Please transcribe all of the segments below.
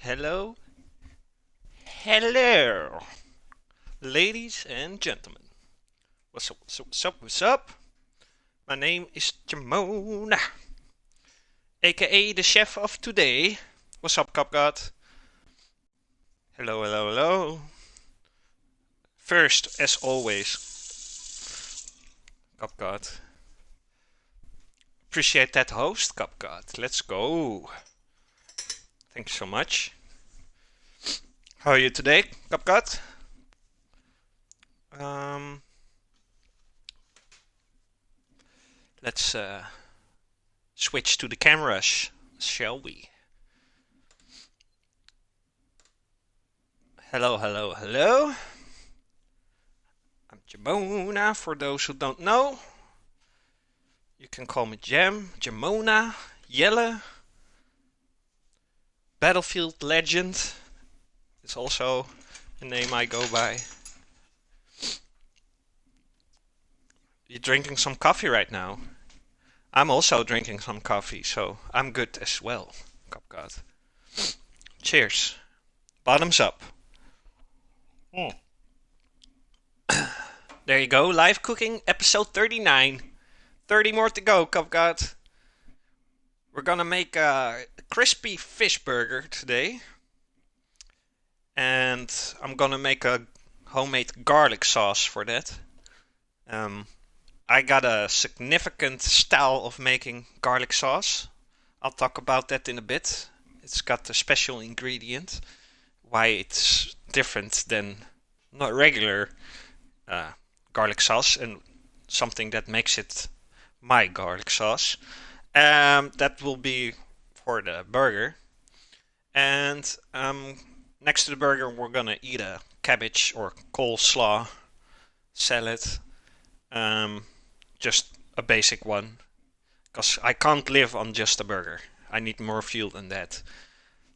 hello, hello, ladies and gentlemen. What's up, what's up, what's up, what's up? My name is Jamona, aka the chef of today. What's up, Cupgod? Hello, hello, hello. First, as always, Cupgod. Appreciate that host, Cupgod. Let's go. Thanks so much. How are you today, Cupgod? Um, let's switch to the cameras, shall we? Hello, hello, hello. I'm Jamona, for those who don't know. You can call me Jam, Jamona, Jelle. Battlefield Legend is also a name I go by. You're drinking some coffee right now. I'm also drinking some coffee, so I'm good as well. Cupgod. Cheers. Bottoms up. There you go. Live cooking episode 39. 30 more to go, Cupgod. We're gonna make a crispy fish burger today. And I'm gonna make a homemade garlic sauce for that. I got a significant style of making garlic sauce. I'll talk about that in a bit. It's got a special ingredient, why it's different than not regular garlic sauce, and something that makes it my garlic sauce. That will be for the burger. And next to the burger, we're gonna eat a cabbage or coleslaw salad. Just a basic one, because I can't live on just a burger. I need more fuel than that.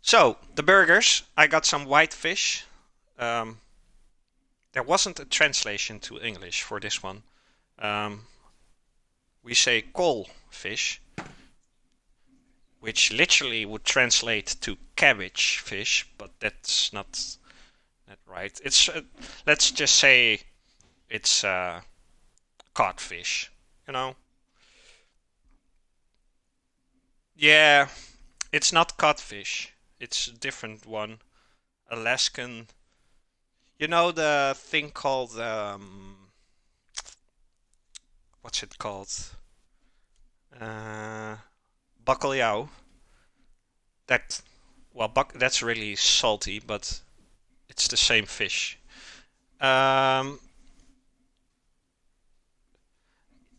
So, the burgers, I got some white fish. There wasn't a translation to English for this one. We say coal fish, which literally would translate to cabbage fish, but that's not right. It's let's just say it's codfish, you know? Yeah, it's not codfish. It's a different one. Alaskan. You know the thing called what's it called? Uh, Bacalhau. That that's really salty, but it's the same fish. Um,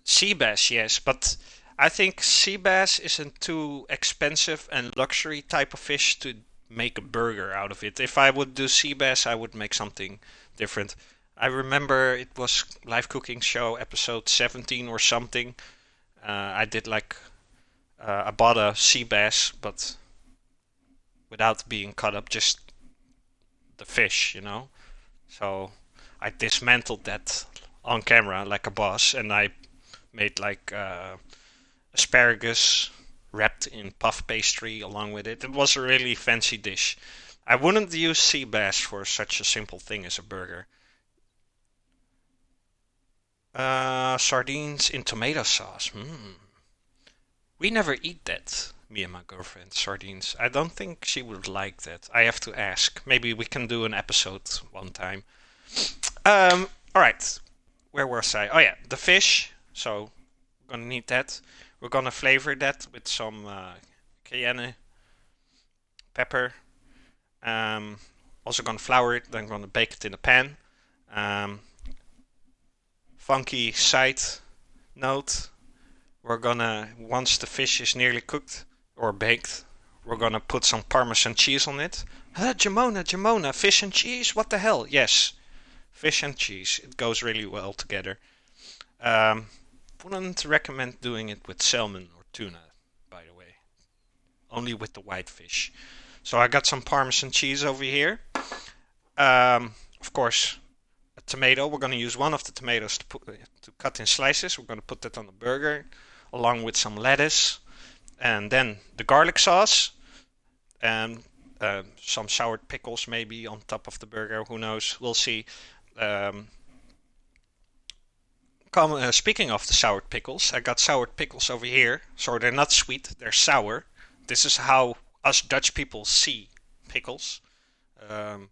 Sea bass, yes, but I think sea bass isn't too expensive and luxury type of fish to make a burger out of it. If I would do sea bass, I would make something different. I remember it was live cooking show episode 17 or something. I did like I bought a sea bass, but without being cut up, just the fish, you know. So I dismantled that on camera like a boss, and I made like asparagus wrapped in puff pastry along with it. It was a really fancy dish. I wouldn't use sea bass for such a simple thing as a burger. Sardines in tomato sauce. We never eat that, me and my girlfriend, sardines. I don't think she would like that. I have to ask. Maybe we can do an episode one time. All right. Where was I? Oh yeah, the fish. So we're gonna need that. We're gonna flavor that with some cayenne pepper. Also gonna flour it. Then gonna bake it in a pan. Um, Funky side note: we're gonna once the fish is nearly cooked or baked, we're gonna put some Parmesan cheese on it. Jamona, Jamona, fish and cheese? What the hell? Yes, fish and cheese. It goes really well together. Um, wouldn't recommend doing it with salmon or tuna, by the way. Only with the white fish. So I got some Parmesan cheese over here. Of course, a tomato. We're going to use one of the tomatoes to cut in slices. We're going to put that on the burger, along with some lettuce, and then the garlic sauce. And some soured pickles maybe on top of the burger. Who knows? We'll see. Um, Speaking of the soured pickles, I got soured pickles over here. So they're not sweet, they're sour. This is how us Dutch people see pickles. Um,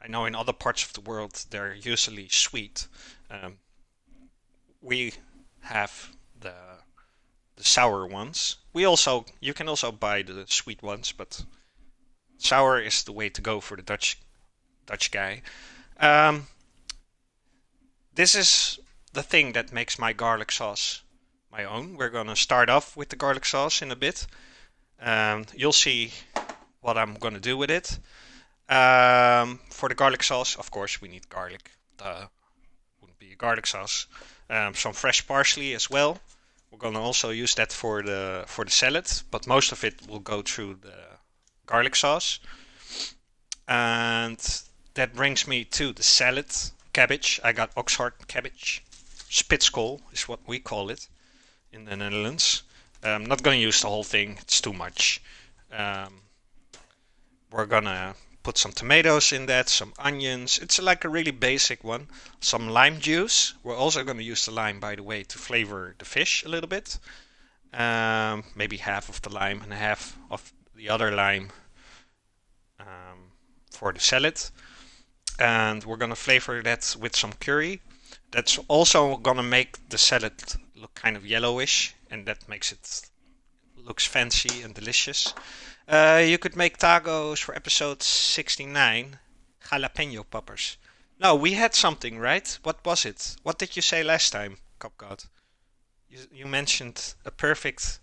I know in other parts of the world they're usually sweet. Um, we have the sour ones. You can also buy the sweet ones, but sour is the way to go for the Dutch guy. Um, this is the thing that makes my garlic sauce my own. We're gonna start off with the garlic sauce in a bit. You'll see what I'm gonna do with it. For the garlic sauce, of course, we need garlic. Wouldn't be a garlic sauce. Some fresh parsley as well. We're gonna also use that for the salad, but most of it will go through the garlic sauce. And that brings me to the salad. Cabbage. I got Oxheart cabbage. Spitskool is what we call it in the Netherlands. I'm not gonna use the whole thing. It's too much. Um, we're gonna put some tomatoes in that, some onions. It's like a really basic one. Some lime juice. We're also going to use the lime, by the way, to flavor the fish a little bit. Maybe half of the lime and half of the other lime for the salad. And we're going to flavor that with some curry. That's also going to make the salad look kind of yellowish, and that makes it looks fancy and delicious. You could make tacos for episode 69. Jalapeno poppers. No, we had something, right? What was it? What did you say last time, Copgod? You mentioned a perfect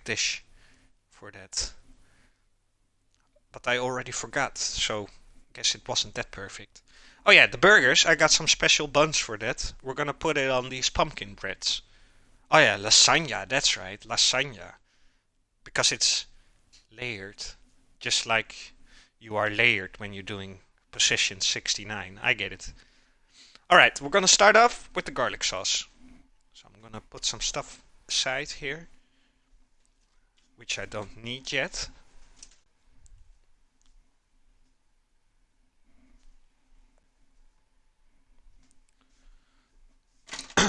dish for that. But I already forgot, so I guess it wasn't that perfect. Oh yeah, the burgers. I got some special buns for that. We're gonna put it on these pumpkin breads. Oh yeah, lasagna. That's right, lasagna. Because it's layered, just like you are layered when you're doing position 69. I get it. All right, we're gonna start off with the garlic sauce. So I'm gonna put some stuff aside here, which I don't need yet.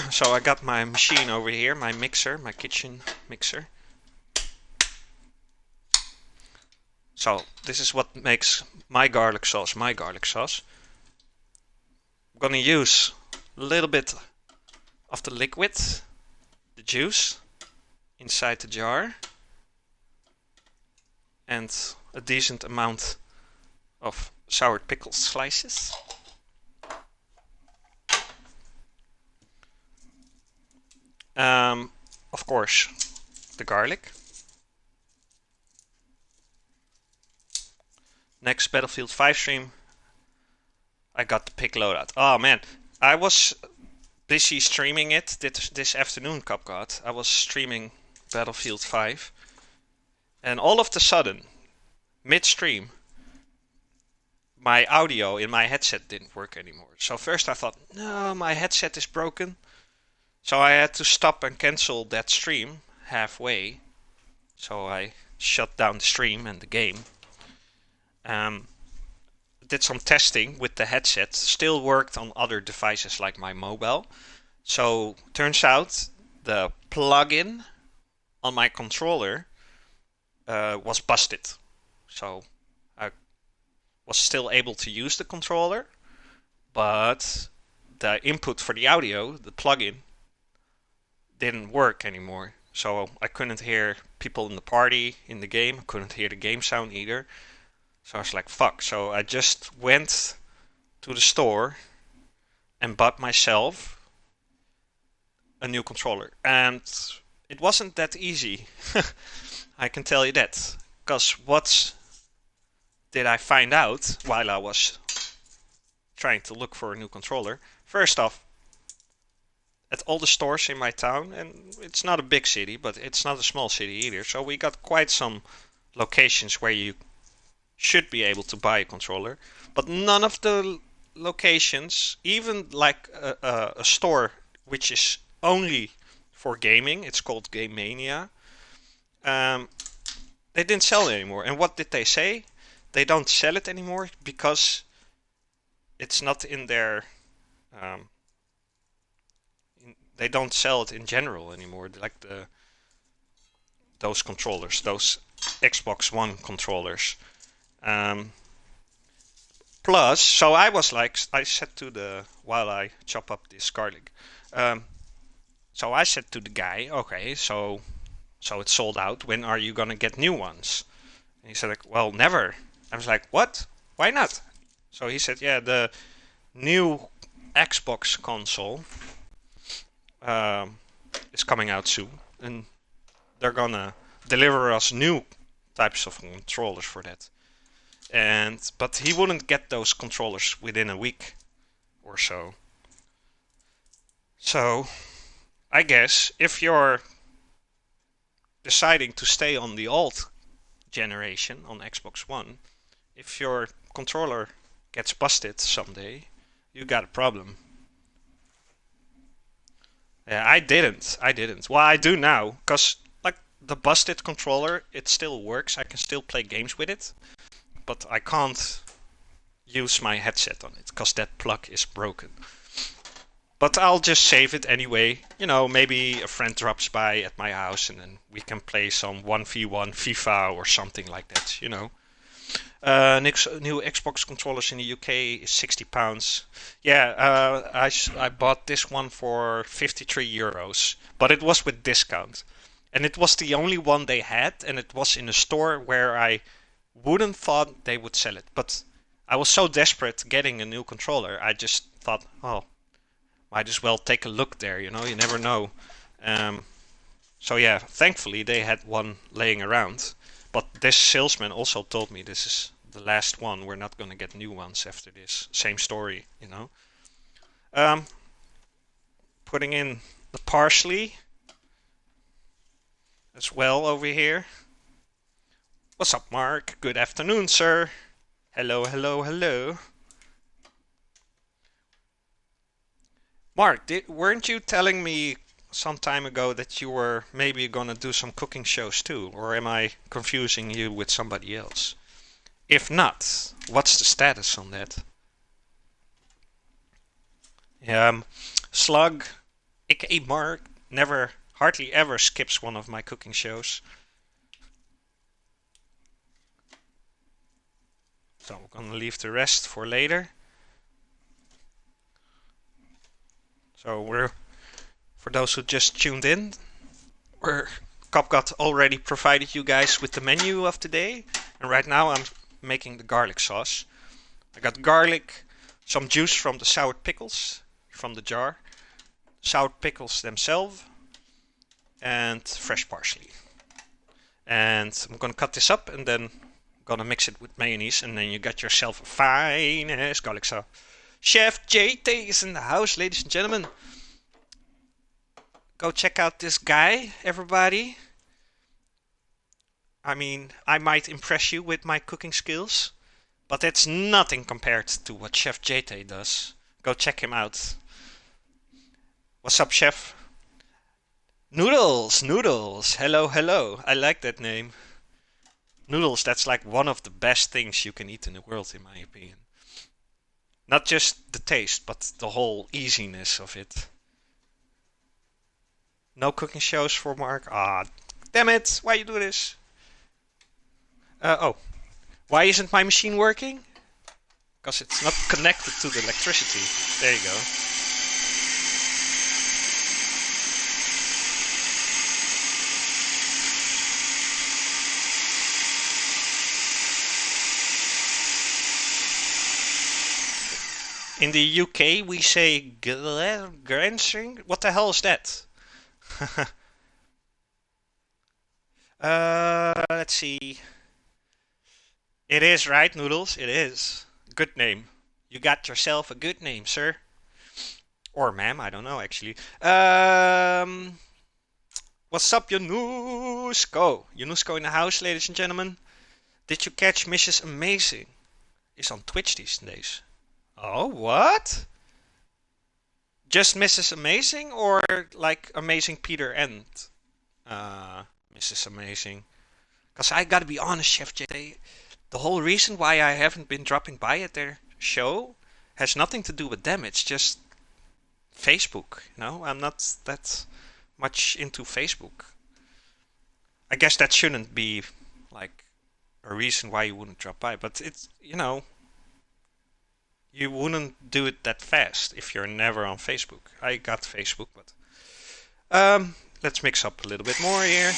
So I got my machine over here, my mixer, my kitchen mixer. So this is what makes my garlic sauce my garlic sauce. I'm gonna use a little bit of the liquid, the juice, inside the jar, and a decent amount of soured pickle slices. Of course, the garlic. Next Battlefield 5 stream, I got the pick loadout. Oh man, I was busy streaming it this afternoon, Cupgod. I was streaming Battlefield 5, and all of a sudden, mid-stream, my audio in my headset didn't work anymore. So first I thought, no, my headset is broken. So I had to stop and cancel that stream halfway. So I shut down the stream and the game. Did some testing with the headset. Still worked on other devices like my mobile. So turns out the plug-in on my controller was busted. So I was still able to use the controller, but the input for the audio, the plug-in, didn't work anymore. So I couldn't hear people in the party in the game. I couldn't hear the game sound either. So I was like, fuck. So I just went to the store and bought myself a new controller. And it wasn't that easy. I can tell you that. Because what did I find out while I was trying to look for a new controller? First off, at all the stores in my town, and it's not a big city, but it's not a small city either, so we got quite some locations where you should be able to buy a controller, but none of the locations, even like a store which is only for gaming, it's called Game Mania, they didn't sell it anymore. And what did they say? they don't sell it anymore because it's not in their um, they don't sell it in general anymore. Like those controllers, those Xbox One controllers. Um, Plus, so I was like, I said to while I chop up this garlic, um, so I said to the guy, okay, so it's sold out. When are you gonna get new ones? And he said, like, well, never. I was like, what? Why not? So he said, yeah, the new Xbox console um, is coming out soon, and they're gonna deliver us new types of controllers for that. But he wouldn't get those controllers within a week or so. So I guess if you're deciding to stay on the old generation on Xbox One, if your controller gets busted someday, you got a problem. Yeah, I didn't. I didn't. Well, I do now, because like the busted controller, it still works. I can still play games with it, but I can't use my headset on it because that plug is broken. But I'll just save it anyway. You know, maybe a friend drops by at my house and then we can play some 1v1 FIFA or something like that, you know. New Xbox controllers in the UK is £60. Yeah, I bought this one for €53, but it was with discount. And it was the only one they had, and it was in a store where I wouldn't thought they would sell it. But I was so desperate getting a new controller, I just thought, oh, might as well take a look there, you know, you never know. So yeah, thankfully they had one laying around. But this salesman also told me this is the last one. We're not going to get new ones after this. Same story, you know. Um, Putting in the parsley as well over here. What's up, Mark? Good afternoon, sir. Hello, hello, hello. Mark, weren't you telling me some time ago that you were maybe gonna do some cooking shows too? Or am I confusing you with somebody else? If not, what's the status on that? Slug, aka Mark, hardly ever skips one of my cooking shows. So I'm gonna leave the rest for later. So for those who just tuned in, Copgot already provided you guys with the menu of today, and right now I'm making the garlic sauce. I got garlic, some juice from the soured pickles from the jar, soured pickles themselves, and fresh parsley. And I'm gonna cut this up and then gonna mix it with mayonnaise, and then you got yourself a fine garlic sauce. Chef JT is in the house, ladies and gentlemen. Go check out this guy, everybody. I mean, I might impress you with my cooking skills, but that's nothing compared to what Chef JT does. Go check him out. What's up, Chef? Noodles, Noodles. Hello, hello. I like that name. Noodles, that's like one of the best things you can eat in the world, in my opinion. Not just the taste, but the whole easiness of it. No cooking shows for Mark. Ah, damn it! Why you do this? Oh, why isn't my machine working? Because it's not connected to the electricity. There you go. In the UK, we say glancing. What the hell is that? Let's see. It is right, Noodles. It is. Good name. You got yourself a good name, sir. Or ma'am, I don't know actually. What's up, Janusko? Janusko in the house, ladies and gentlemen. Did you catch Mrs. Amazing? Is on Twitch these days. Oh, what? Just Mrs. Amazing, or like Amazing Peter and Mrs. Amazing? Because I gotta be honest, Chef J, the whole reason why I haven't been dropping by at their show has nothing to do with them. It's just Facebook. I'm not that much into Facebook. I guess that shouldn't be like a reason why you wouldn't drop by, but you wouldn't do it that fast if you're never on Facebook. I got Facebook, but let's mix up a little bit more here.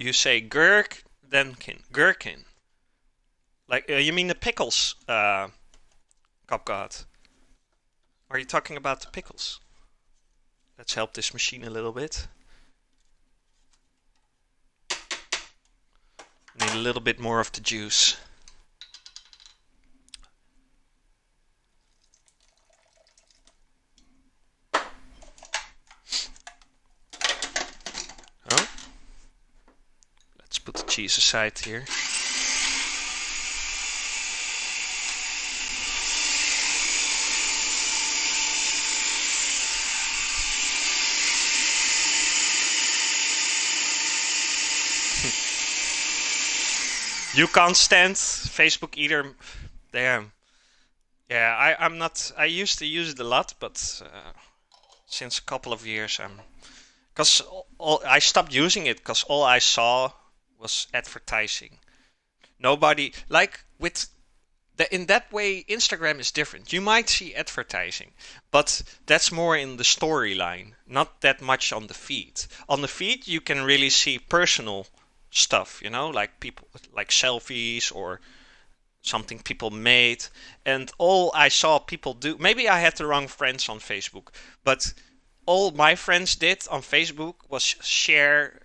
You say gurk, then gherkin. Like you mean the pickles, Copgod? Are you talking about the pickles? Let's help this machine a little bit. Need a little bit more of the juice. Oh, let's put the cheese aside here. You can't stand Facebook either. Damn. Yeah, I'm not. I used to use it a lot, but since a couple of years, because I stopped using it because all I saw was advertising. Nobody like with in that way. Instagram is different. You might see advertising, but that's more in the storyline, not that much on the feed. On the feed, you can really see personal stuff, like people like selfies or something people made. And all I saw people do, maybe I had the wrong friends on Facebook, but all my friends did on Facebook was share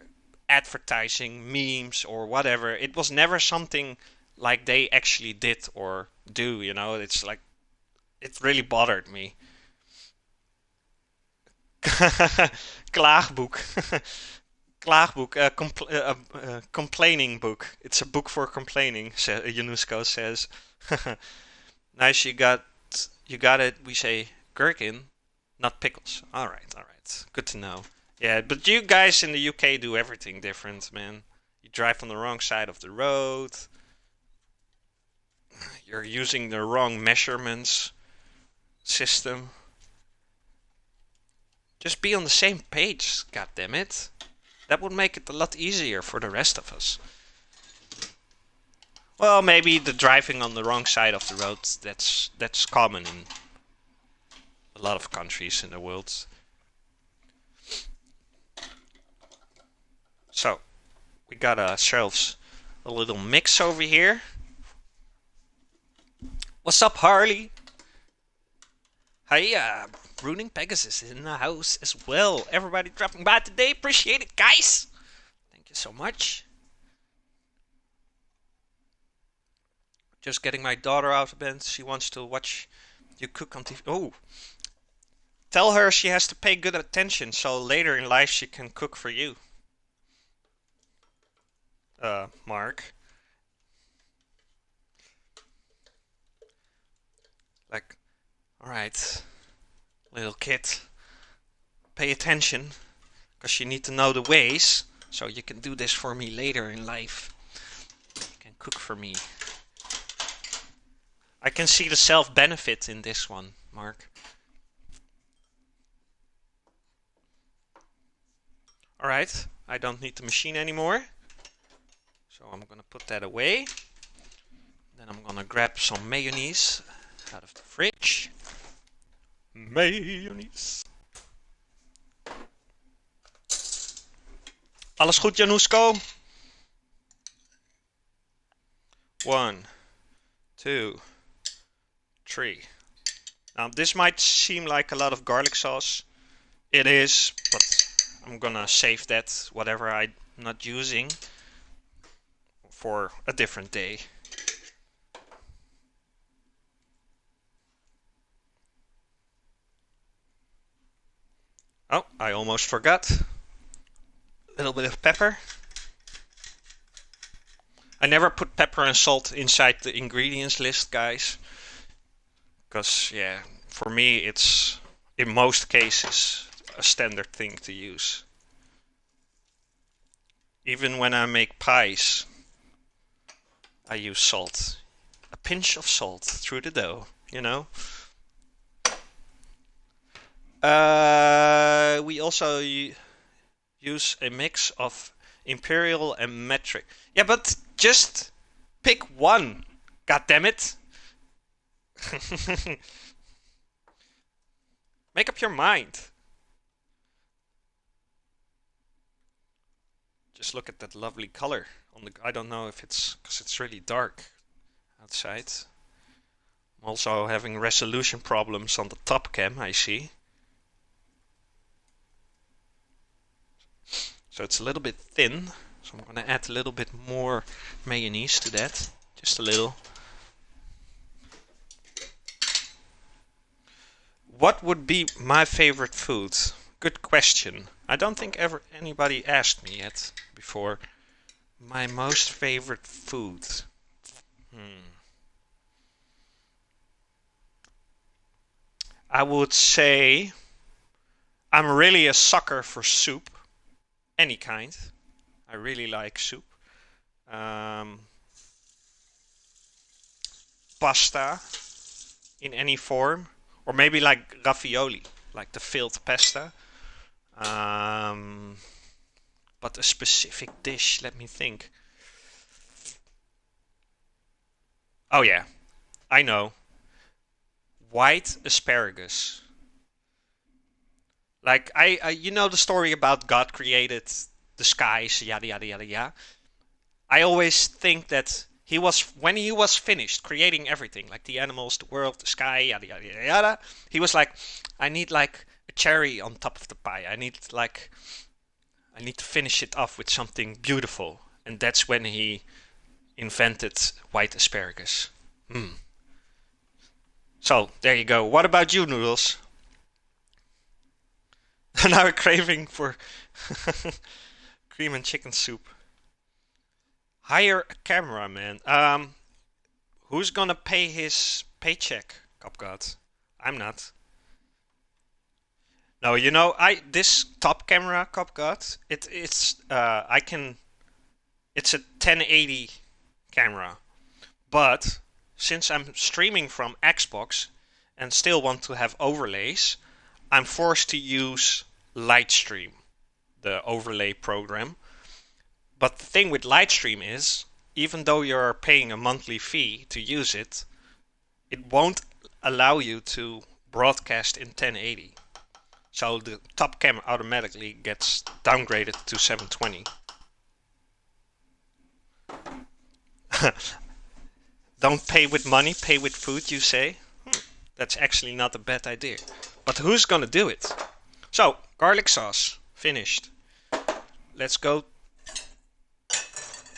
advertising, memes, or whatever. It was never something like they actually did or do. It's like it really bothered me. Klaagboek. Klaagboek, complaining book. It's a book for complaining, UNESCO says. Nice, you got it. We say gherkin, not pickles. All right. Good to know. Yeah, but you guys in the UK do everything different, man. You drive on the wrong side of the road. You're using the wrong measurements system. Just be on the same page, God damn it. That would make it a lot easier for the rest of us. Well, maybe the driving on the wrong side of the road, that's common in a lot of countries in the world. So, we got ourselves a little mix over here. What's up, Harley? Hiya, Ruining Pegasus is in the house as well. Everybody dropping by today, appreciate it, guys. Thank you so much. Just getting my daughter out of bed. She wants to watch you cook on TV. Oh, tell her she has to pay good attention so later in life she can cook for you. Mark. Like, alright, little kid, pay attention, because you need to know the ways, so you can do this for me later in life. You can cook for me. I can see the self-benefit in this one, Mark. Alright, I don't need the machine anymore. So I'm gonna put that away. Then I'm gonna grab some mayonnaise out of the fridge. Mayonnaise. Alles goed, Janusko? 1, 2, 3. Now this might seem like a lot of garlic sauce. It is, but I'm gonna save that, whatever I'm not using, for a different day. Oh, I almost forgot. A little bit of pepper. I never put pepper and salt inside the ingredients list, guys, because yeah, for me it's in most cases a standard thing to use. Even when I make pies, I use salt. A pinch of salt through the dough, you know? We also use a mix of imperial and metric. Yeah, but just pick one. God damn it. Make up your mind. Just look at that lovely color on the. I don't know if it's because it's really dark outside. I'm also having resolution problems on the top cam, I see. So it's a little bit thin. So I'm gonna add a little bit more mayonnaise to that. Just a little. What would be my favorite food? Good question. I don't think ever anybody asked me yet before. My most favorite food. I would say I'm really a sucker for soup, any kind. I really like soup. Um, Pasta in any form, or maybe like ravioli, like the filled pasta. Um, but a specific dish, let me think. Oh yeah, I know. White asparagus. Like you know the story about God created the skies, yada yada yada yada. I always think that he was when he was finished creating everything, like the animals, the world, the sky, yada yada yada yada. He was like, I need like a cherry on top of the pie. I need to finish it off with something beautiful, and that's when he invented white asparagus. Mm. So there you go. What about you, Noodles? Now a craving for cream and chicken soup. Hire a cameraman. Who's gonna pay his paycheck, Copgod? I'm not. No, you know, I this top camera, Copgod, it's a 1080 camera, but since I'm streaming from Xbox and still want to have overlays, I'm forced to use Lightstream, the overlay program. But the thing with Lightstream is, even though you're paying a monthly fee to use it, it won't allow you to broadcast in 1080. So the top cam automatically gets downgraded to 720. Don't pay with money, pay with food, you say? That's actually not a bad idea. But who's gonna do it? So, garlic sauce, finished. Let's go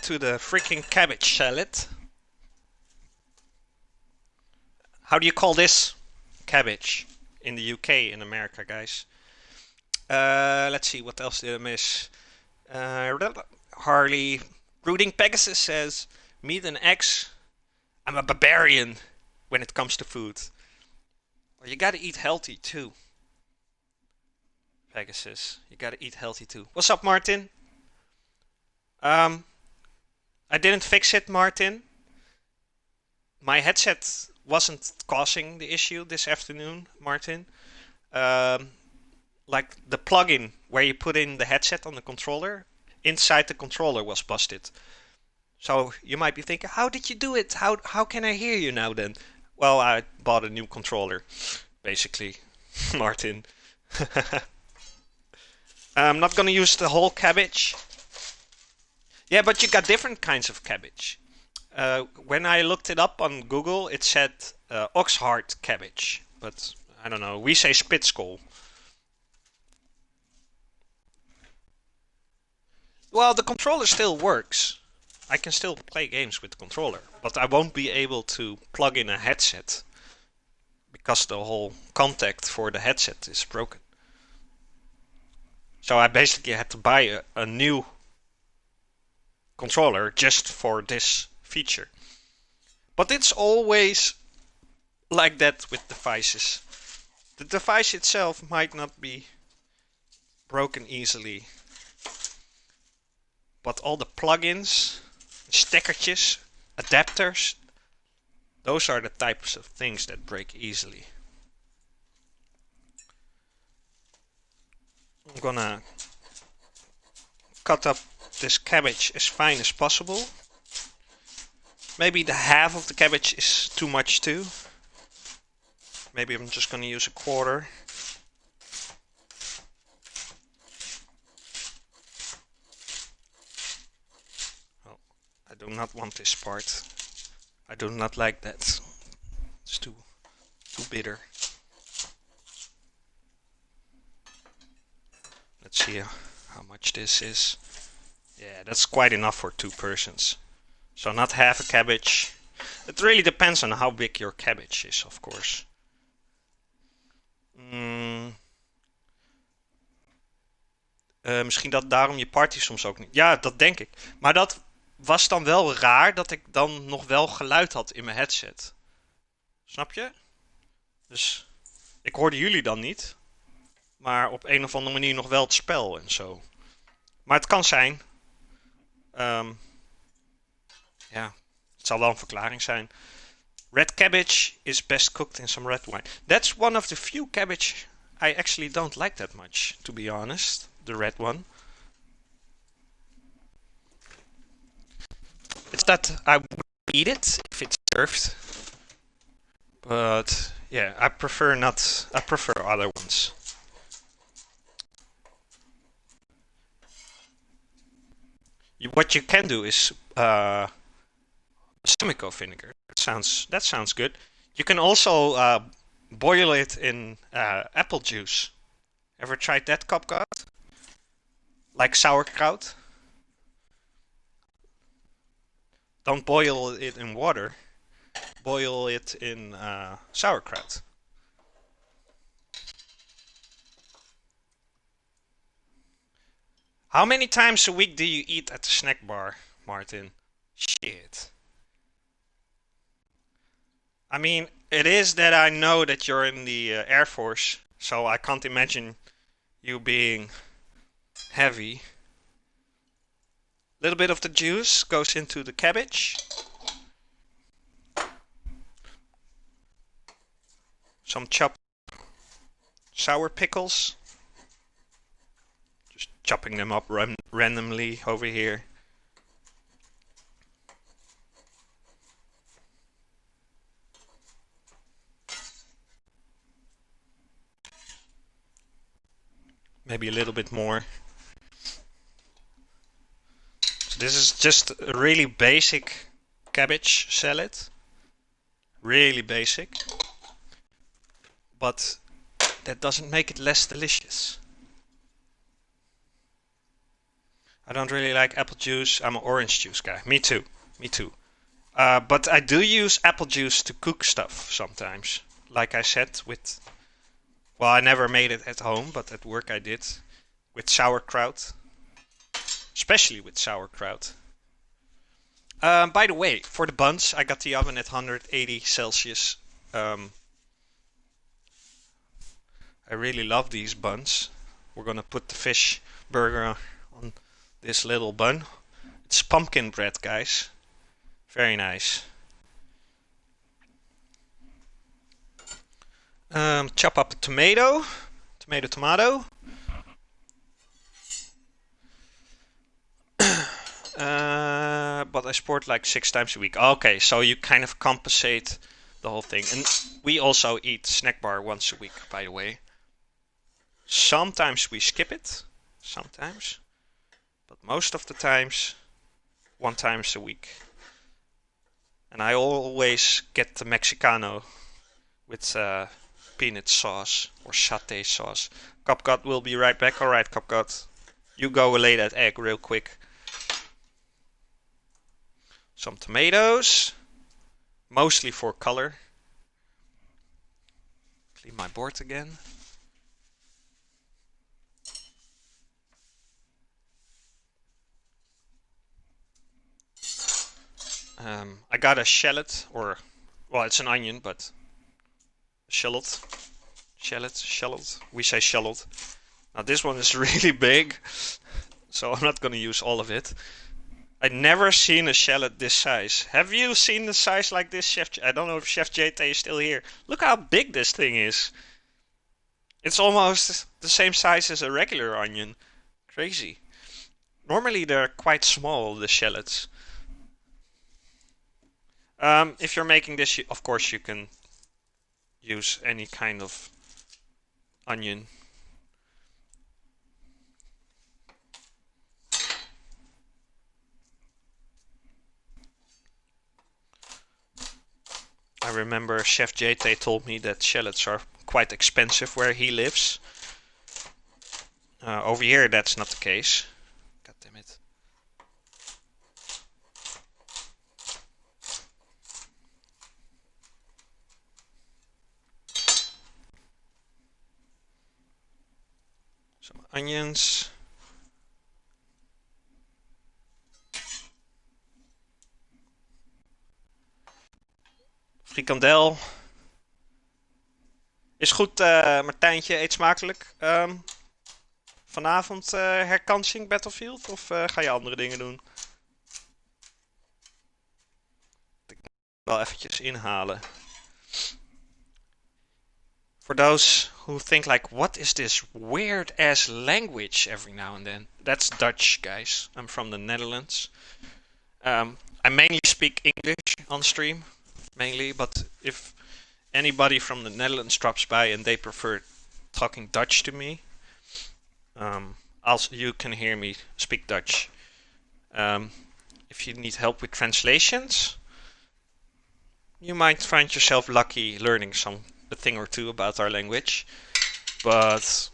to the freaking cabbage salad. How do you call this? Cabbage. In the UK, in America, guys. Let's see, what else did I miss? Harley. Brooding Pegasus says, meat and eggs. I'm a barbarian when it comes to food. Well, you gotta eat healthy too. Pegasus, you gotta eat healthy too. What's up, Martin? Um, I didn't fix it, Martin. My headset wasn't causing the issue this afternoon, Martin. Um, like the plugin where you put in the headset on the controller, inside the controller was busted. So you might be thinking, how did you do it? How can I hear you now then? Well, I bought a new controller, basically, Martin. I'm not gonna use the whole cabbage. Yeah, but you got different kinds of cabbage. When I looked it up on Google, it said ox heart cabbage, but I don't know. We say spitskool. Well, the controller still works. I can still play games with the controller, but I won't be able to plug in a headset because the whole contact for the headset is broken. So I basically had to buy a new controller just for this feature. But it's always like that with devices. The device itself might not be broken easily, but all the plugins, stackertjes, adapters, those are the types of things that break easily. I'm gonna cut up this cabbage as fine as possible. Maybe the half of the cabbage is too much too. Maybe I'm just gonna use a quarter. Oh, I do not want this part. I do not like that. It's too bitter. Let's see how much this is. Yeah, that's quite enough for 2 persons. So not half a cabbage. It really depends on how big your cabbage is, of course. Misschien dat daarom je party soms ook niet. Ja, dat denk ik. Maar dat was dan wel raar dat ik dan nog wel geluid had in mijn headset. Snap je? Dus ik hoorde jullie dan niet. Maar op een of andere manier nog wel het spel en zo. Maar het kan zijn. Ja, het zal wel een verklaring zijn. Red cabbage is best cooked in some red wine. That's one of the few cabbage I actually don't like that much, to be honest. The red one. It's that I would eat it if it's served. But yeah, I prefer other ones. What you can do is balsamico vinegar. That sounds good. You can also boil it in apple juice. Ever tried that, Kopkat? Like sauerkraut? Don't boil it in water. Boil it in sauerkraut. How many times a week do you eat at the snack bar, Martin? Shit. I mean, it is that I know that you're in the Air Force, so I can't imagine you being heavy. A little bit of the juice goes into the cabbage. Some chopped sour pickles. Just chopping them up randomly over here. Maybe a little bit more. So this is just a really basic cabbage salad. Really basic. But that doesn't make it less delicious. I don't really like apple juice. I'm an orange juice guy. Me too. Me too. But I do use apple juice to cook stuff sometimes. Like I said, well, I never made it at home, but at work I did. With sauerkraut. Especially with sauerkraut. By the way, for the buns, I got the oven at 180 Celsius. I really love these buns. We're gonna put the fish burger on this little bun. It's pumpkin bread, guys. Very nice. Chop up a tomato. Tomato. But I sport like 6 times a week. Okay, so you kind of compensate the whole thing. And we also eat snack bar once a week, by the way. Sometimes we skip it. Sometimes. But most of the times, 1 time a week. And I always get the Mexicano with peanut sauce or satay sauce. Copgot will be right back. Alright, Copgot. You go lay that egg real quick. Some tomatoes. Mostly for color. Clean my board again. I got a shallot, or well, it's an onion, but shallot, shallot. We say shallot. Now this one is really big, so I'm not gonna use all of it. I've never seen a shallot this size. Have you seen the size like this, Chef? I don't know if Chef JT is still here. Look how big this thing is. It's almost the same size as a regular onion. Crazy. Normally they're quite small, the shallots. If you're making this, of course you can use any kind of onion. I remember Chef JT told me that shallots are quite expensive where he lives. Over here that's not the case. God damn it. Some onions. Frikandel. Is goed, Martijntje, eet smakelijk. Vanavond herkansing Battlefield of ga je andere dingen doen? Ik moet wel eventjes inhalen. For those who think like, what is this weird ass language every now and then? That's Dutch, guys. I'm from the Netherlands. I mainly speak English on stream, mainly, but if anybody from the Netherlands drops by and they prefer talking Dutch to me, also you can hear me speak Dutch. If you need help with translations, you might find yourself lucky learning a thing or two about our language, but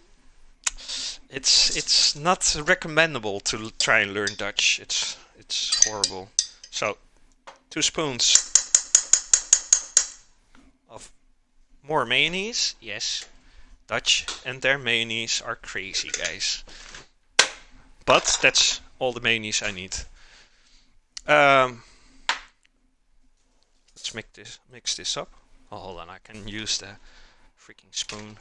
it's not recommendable to try and learn Dutch. It's horrible. So 2 spoons of more mayonnaise. Yes, Dutch and their mayonnaise are crazy, guys. But that's all the mayonnaise I need. Let's mix this up. Oh, hold on, I can use the freaking spoon.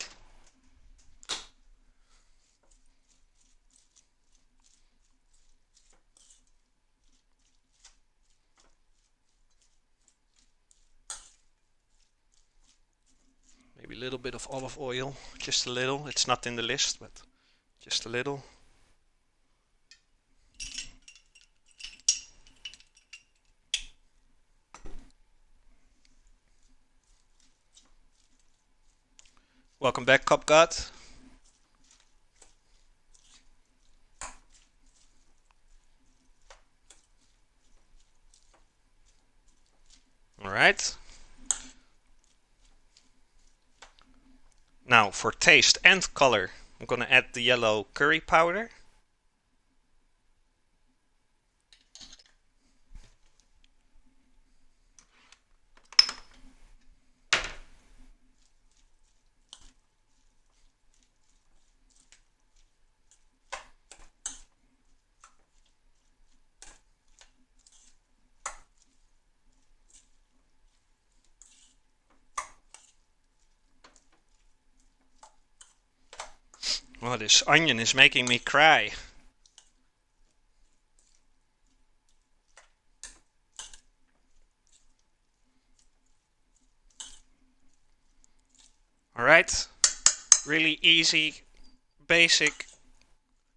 Maybe a little bit of olive oil, just a little. It's not in the list, but just a little. Welcome back, Cop God. Alright. Now for taste and color, I'm gonna add the yellow curry powder. Oh, this onion is making me cry. Alright, really easy, basic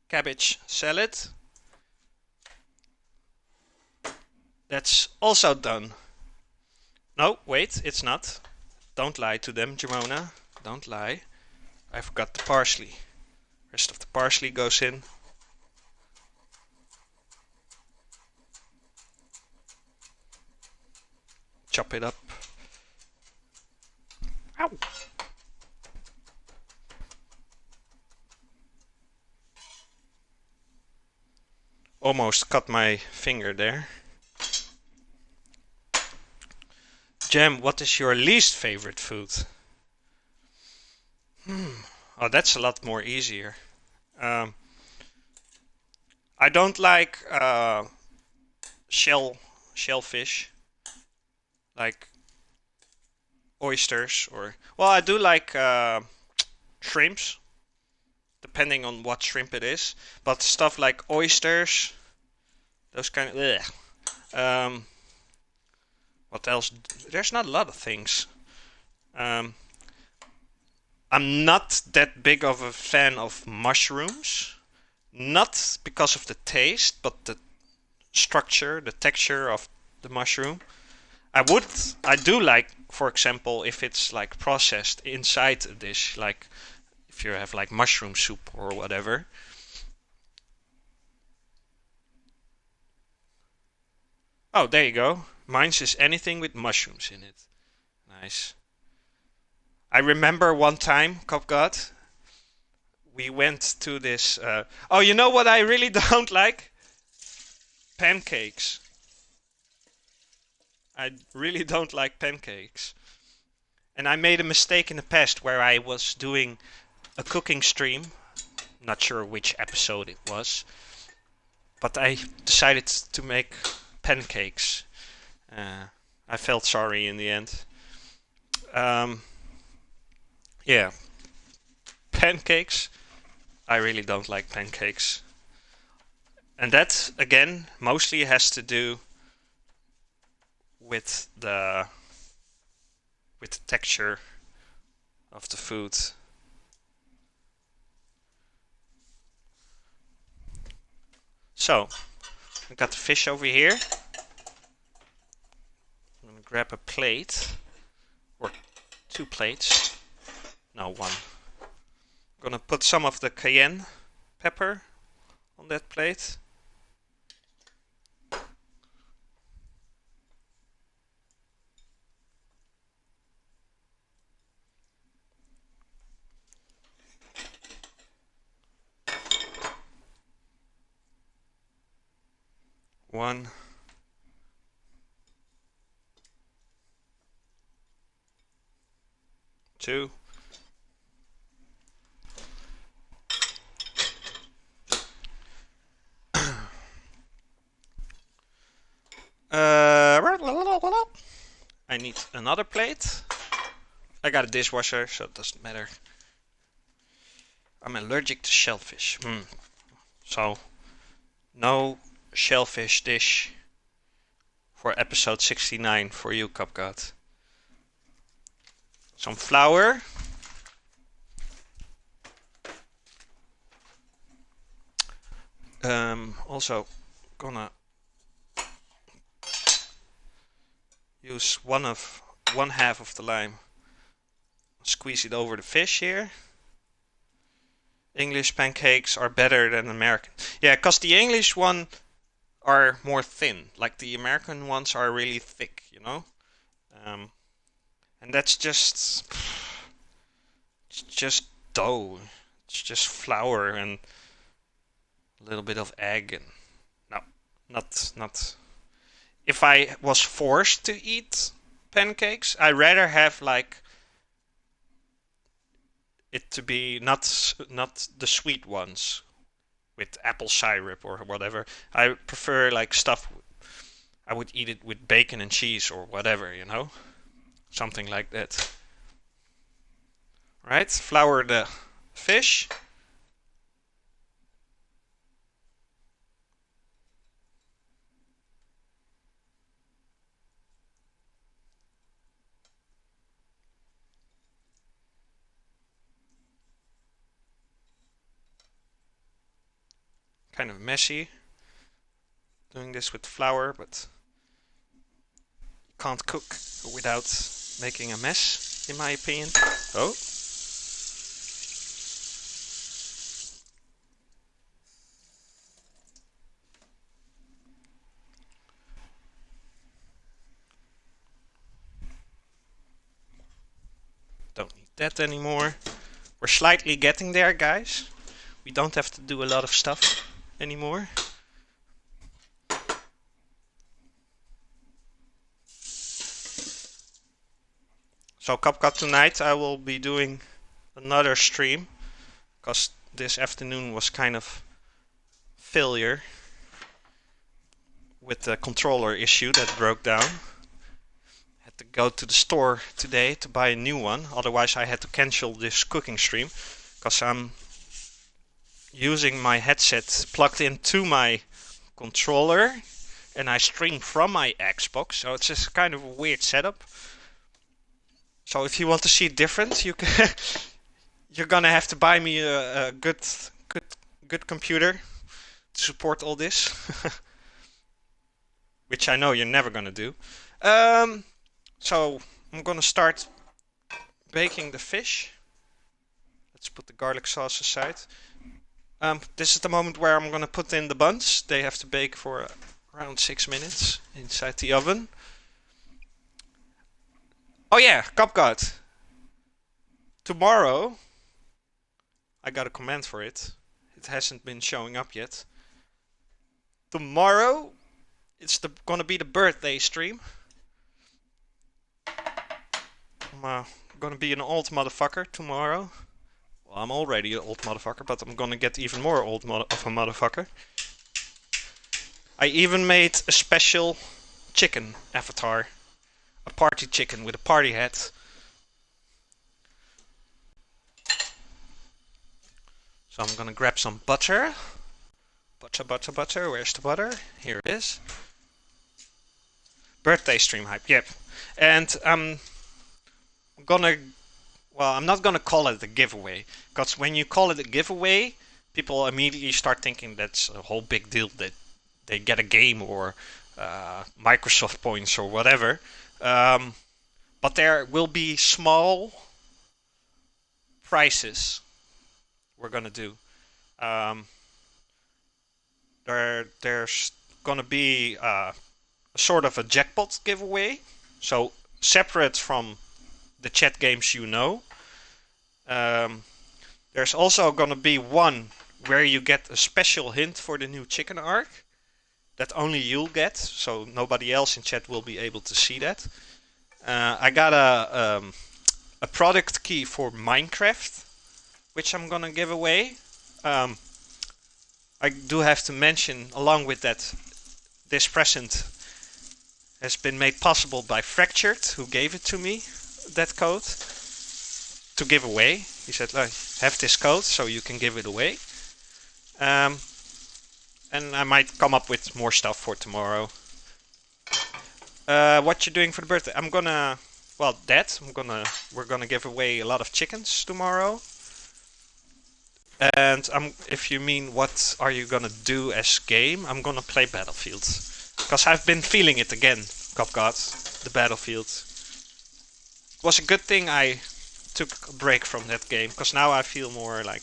cabbage salad. That's also done. No, wait, it's not. Don't lie to them, Jamona. Don't lie. I forgot the parsley. Rest of the parsley goes in. Chop it up. Ow! Almost cut my finger there. Jam, what is your least favorite food? Oh, that's a lot more easier. I don't like shellfish. like oysters or well, I do like shrimps, depending on what shrimp it is. But stuff like oysters, those kind of. Ugh. Um, what else? There's not a lot of things. Um, I'm not that big of a fan of mushrooms. Not because of the taste, but the structure, the texture of the mushroom. I do like, for example, if it's like processed inside a dish, like if you have like mushroom soup or whatever. Oh, there you go. Mine's is anything with mushrooms in it. Nice. I remember one time, Cop God, we went to this. Oh, you know what I really don't like? Pancakes. I really don't like pancakes. And I made a mistake in the past where I was doing a cooking stream. Not sure which episode it was, but I decided to make pancakes. Uh, I felt sorry in the end. Um, yeah, pancakes. I really don't like pancakes. And that, again, mostly has to do with the texture of the food. So, I got the fish over here. I'm gonna grab a plate, or two plates. No, one. I'm gonna put some of the cayenne pepper on that plate. One. Two. I need another plate. I got a dishwasher, so it doesn't matter. I'm allergic to shellfish. So, no shellfish dish for episode 69 for you, Cupcake. Some flour. Also, gonna use one half of the lime. Squeeze it over the fish here. English pancakes are better than American. Yeah, because the English one are more thin. Like the American ones are really thick, you know? Um, and that's it's just dough. It's just flour and a little bit of egg and no, not. If I was forced to eat pancakes, I'd rather have like it to be not the sweet ones with apple syrup or whatever. I prefer like stuff. I would eat it with bacon and cheese or whatever, you know, something like that. Right? Flour the fish. Kind of messy doing this with flour, but you can't cook without making a mess, in my opinion. Oh, don't need that anymore. We're slightly getting there, guys. We don't have to do a lot of stuff anymore. So Cupcake tonight I will be doing another stream because this afternoon was kind of failure with the controller issue that broke down. Had had to go to the store today to buy a new one. Otherwise, I had to cancel this cooking stream because I'm using my headset plugged into my controller and I stream from my Xbox. So it's just kind of a weird setup. So if you want to see it different, you can you're gonna have to buy me a good computer to support all this, which I know you're never gonna do. So I'm gonna start baking the fish. Let's put the garlic sauce aside. This is the moment where I'm gonna put in the buns. They have to bake for around 6 minutes inside the oven. Oh yeah, Cupcard. Tomorrow, I got a command for it. It hasn't been showing up yet. Tomorrow, it's gonna be the birthday stream. I'm gonna be an old motherfucker tomorrow. Well, I'm already an old motherfucker, but I'm gonna get even more old of a motherfucker. I even made a special chicken avatar. A party chicken with a party hat. So I'm gonna grab some butter. Butter. Where's the butter? Here it is. Birthday stream hype. Yep. And I'm not gonna call it a giveaway, because when you call it a giveaway, people immediately start thinking that's a whole big deal, that they get a game or Microsoft points or whatever. But there will be small prizes we're gonna do. There's gonna be a sort of a jackpot giveaway, so separate from the chat games you know. There's also gonna be one where you get a special hint for the new chicken arc that only you'll get, so nobody else in chat will be able to see that. I got a product key for Minecraft, which I'm gonna give away. I do have to mention, along with that, this present has been made possible by Fractured, who gave it to me, that code, to give away. He said, have this code so you can give it away. And I might come up with more stuff for tomorrow. What you doing for the birthday? We're gonna give away a lot of chickens tomorrow. And if you mean what are you gonna do as game, I'm gonna play Battlefield. Because I've been feeling it again, Cupcard, the Battlefield. It was a good thing I took a break from that game, because now I feel more like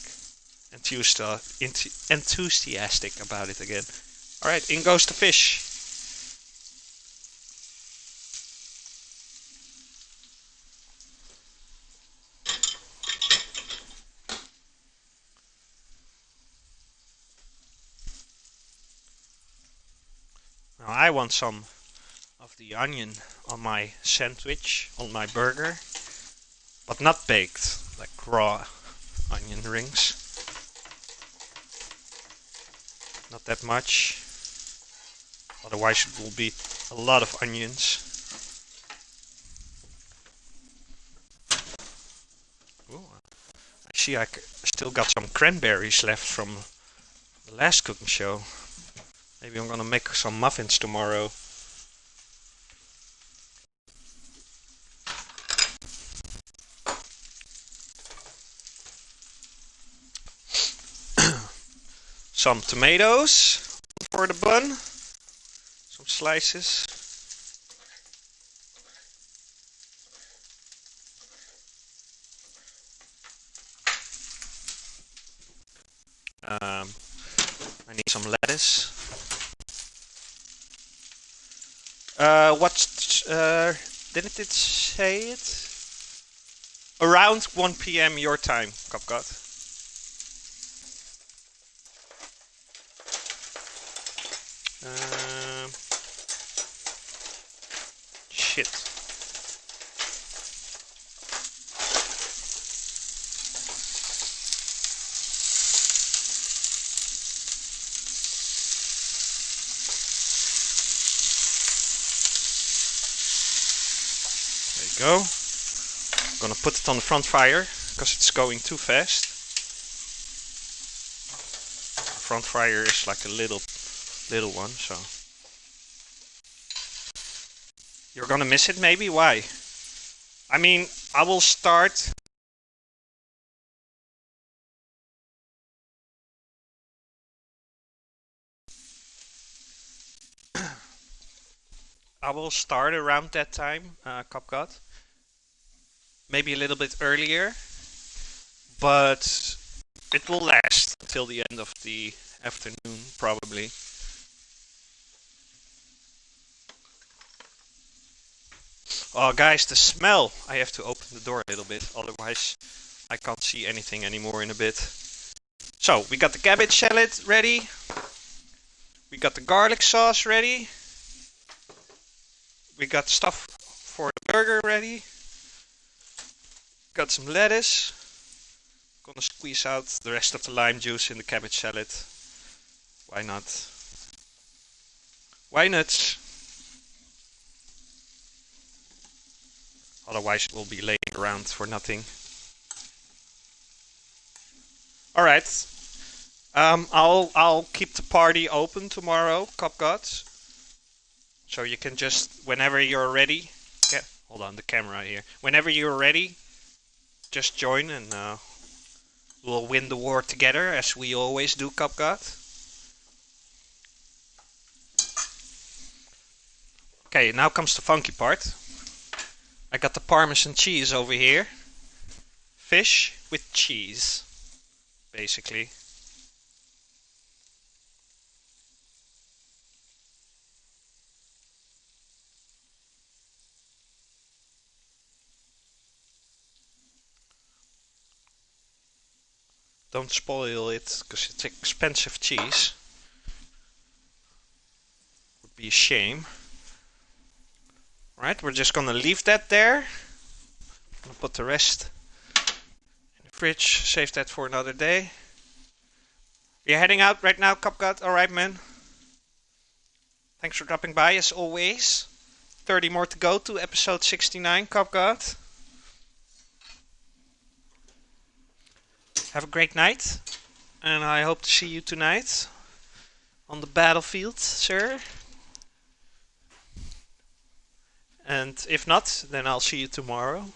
enthusiastic about it again. Alright, in goes the fish. Now I want some of the onion on my sandwich, on my burger, but not baked, like raw onion rings. Not that much, otherwise it will be a lot of onions. Ooh, I see I still got some cranberries left from the last cooking show. Maybe I'm gonna make some muffins tomorrow. Some tomatoes for the bun. Some slices. I need some lettuce. Didn't it say it? Around 1 PM your time, Cupcard. Shit. go. I'm gonna put it on the front fire because it's going too fast. The front fire is like a little one, so you're gonna miss it maybe. Why? I mean, I will start. I will start around that time, Copcot. Maybe a little bit earlier, but it will last until the end of the afternoon, probably. Oh, guys, the smell! I have to open the door a little bit, otherwise I can't see anything anymore in a bit. So, we got the cabbage salad ready. We got the garlic sauce ready. We got stuff for the burger ready. Got some lettuce. Gonna squeeze out the rest of the lime juice in the cabbage salad. Why not? Why nuts? Otherwise it will be laying around for nothing. Alright. I'll keep the party open tomorrow, Copgods. So you can just, whenever you're ready, hold on the camera here. Whenever you're ready, just join and we'll win the war together as we always do, Copgod. Okay, now comes the funky part. I got the Parmesan cheese over here. Fish with cheese, basically. Don't spoil it, because it's expensive cheese. Would be a shame. Alright, we're just gonna leave that there. I'll put the rest in the fridge, save that for another day. You're heading out right now, Copgod? Alright, man. Thanks for dropping by, as always. 30 more to go to episode 69, Copgod. Have a great night, and I hope to see you tonight on the battlefield, sir. And if not, then I'll see you tomorrow.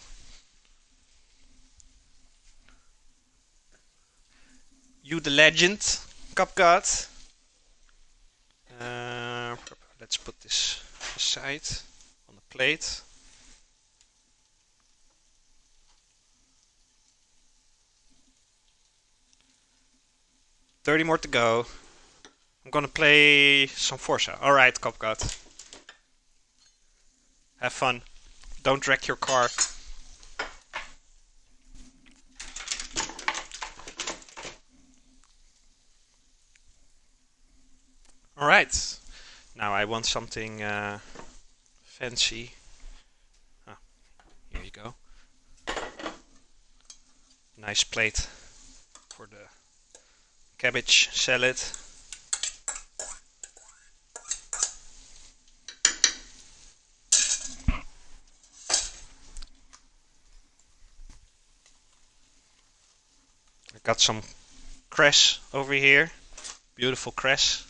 You the legend, Copgod. Let's put this aside on the plate. $30 more to go. I'm gonna play some Forza. Alright, Copgod. Have fun. Don't wreck your car. Alright. Now I want something fancy. Ah, here you go. Nice plate for the cabbage salad. I got some cress over here. Beautiful cress.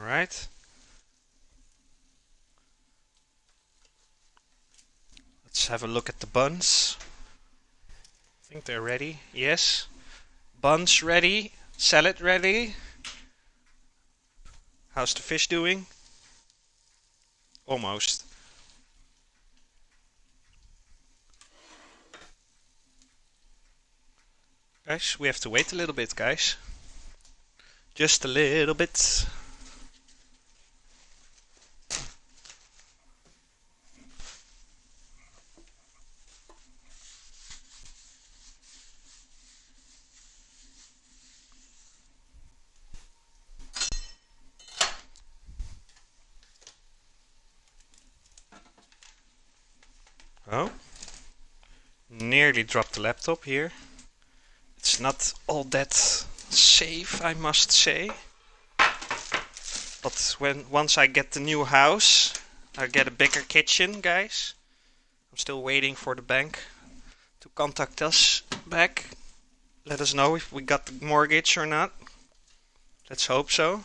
Alright. Let's have a look at the buns. I think they're ready. Yes. Buns ready. Salad ready. How's the fish doing? Almost. Guys, we have to wait a little bit, guys. Just a little bit. Oh, nearly dropped the laptop here. It's not all that safe, I must say. But once I get the new house, I get a bigger kitchen, guys. I'm still waiting for the bank to contact us back. Let us know if we got the mortgage or not. Let's hope so.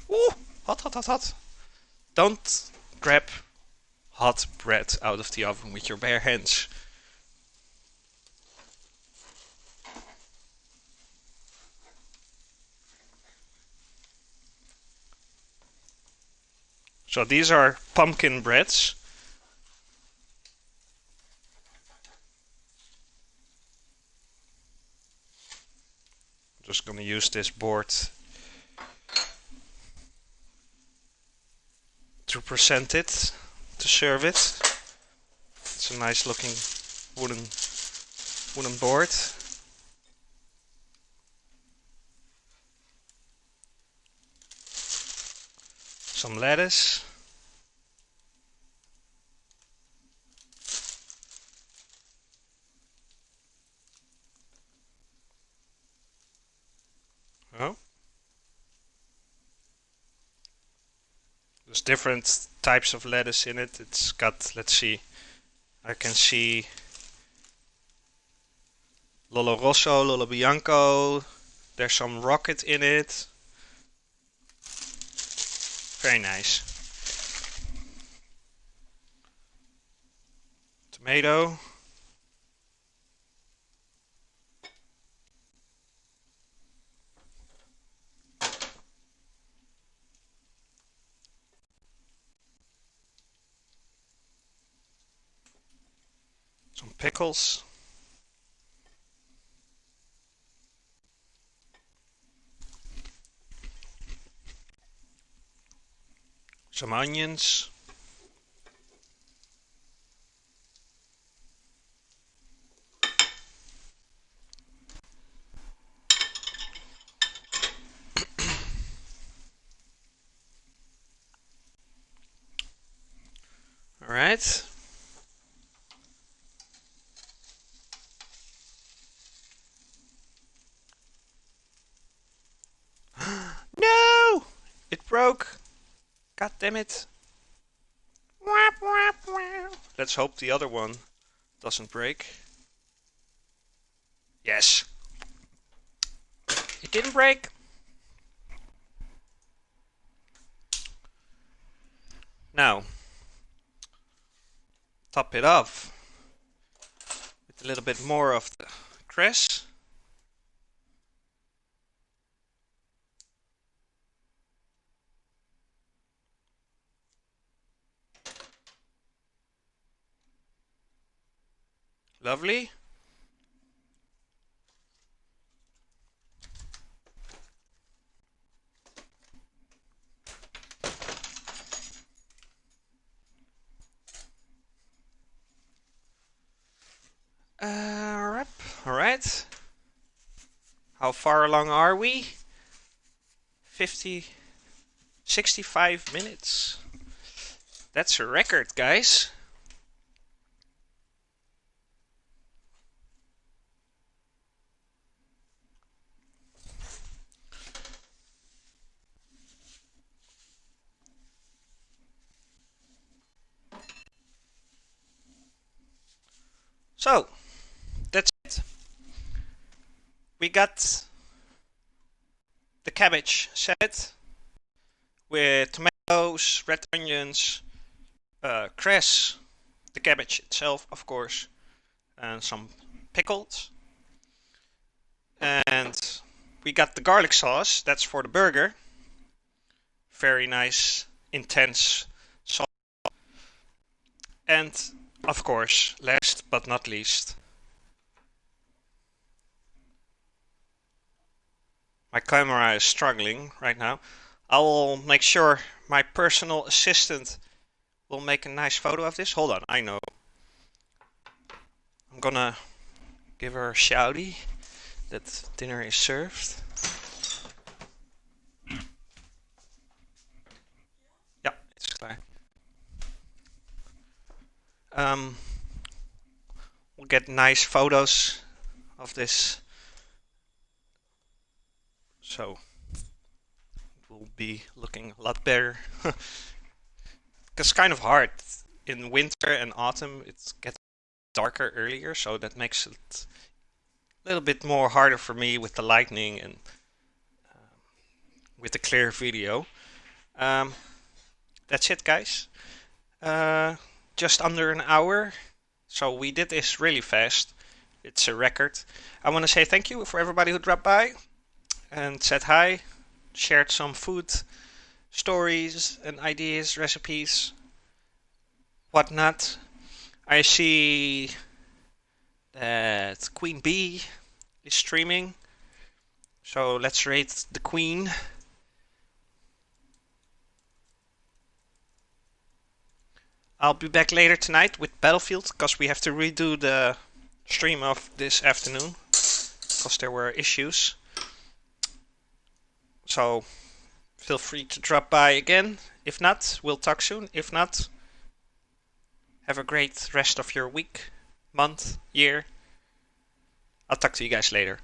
Ooh, hot, hot, hot, hot. Don't grab hot bread out of the oven with your bare hands. So these are pumpkin breads. I'm just gonna use this board to present it, to serve it. It's a nice looking wooden board. Some lettuce. Oh. There's different types of lettuce in it. It's got, let's see, I can see Lolo Rosso, Lolo Bianco. There's some rocket in it. Very nice. Tomato. Some pickles. Some onions. All right. No! It broke. God damn it. Let's hope the other one doesn't break. Yes. It didn't break. Now, top it off with a little bit more of the cress. Lovely. All right. How far along are we? 65 minutes. That's a record, guys. So, that's it. We got the cabbage set with tomatoes, red onions, cress, the cabbage itself, of course, and some pickles. And we got the garlic sauce, that's for the burger. Very nice, intense sauce. And, of course, last but not least, my camera is struggling right now. I will make sure my personal assistant will make a nice photo of this. Hold on, I know. I'm gonna give her a shouty that dinner is served. Um, we'll get nice photos of this. So it will be looking a lot better. It's kind of hard. In winter and autumn, it gets darker earlier, so that makes it a little bit more harder for me with the lightning and with the clear video. Um, that's it, guys. Uh, just under an hour. So we did this really fast. It's a record. I want to say thank you for everybody who dropped by and said hi, shared some food stories and ideas, recipes, whatnot. I see that Queen Bee is streaming. So let's rate the Queen. I'll be back later tonight with Battlefield because we have to redo the stream of this afternoon because there were issues. So feel free to drop by again. If not, we'll talk soon. If not, have a great rest of your week, month, year. I'll talk to you guys later.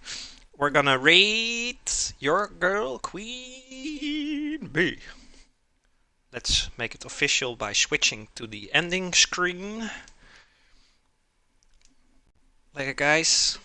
We're gonna rate your girl Queen Bee. Let's make it official by switching to the ending screen. Later, guys.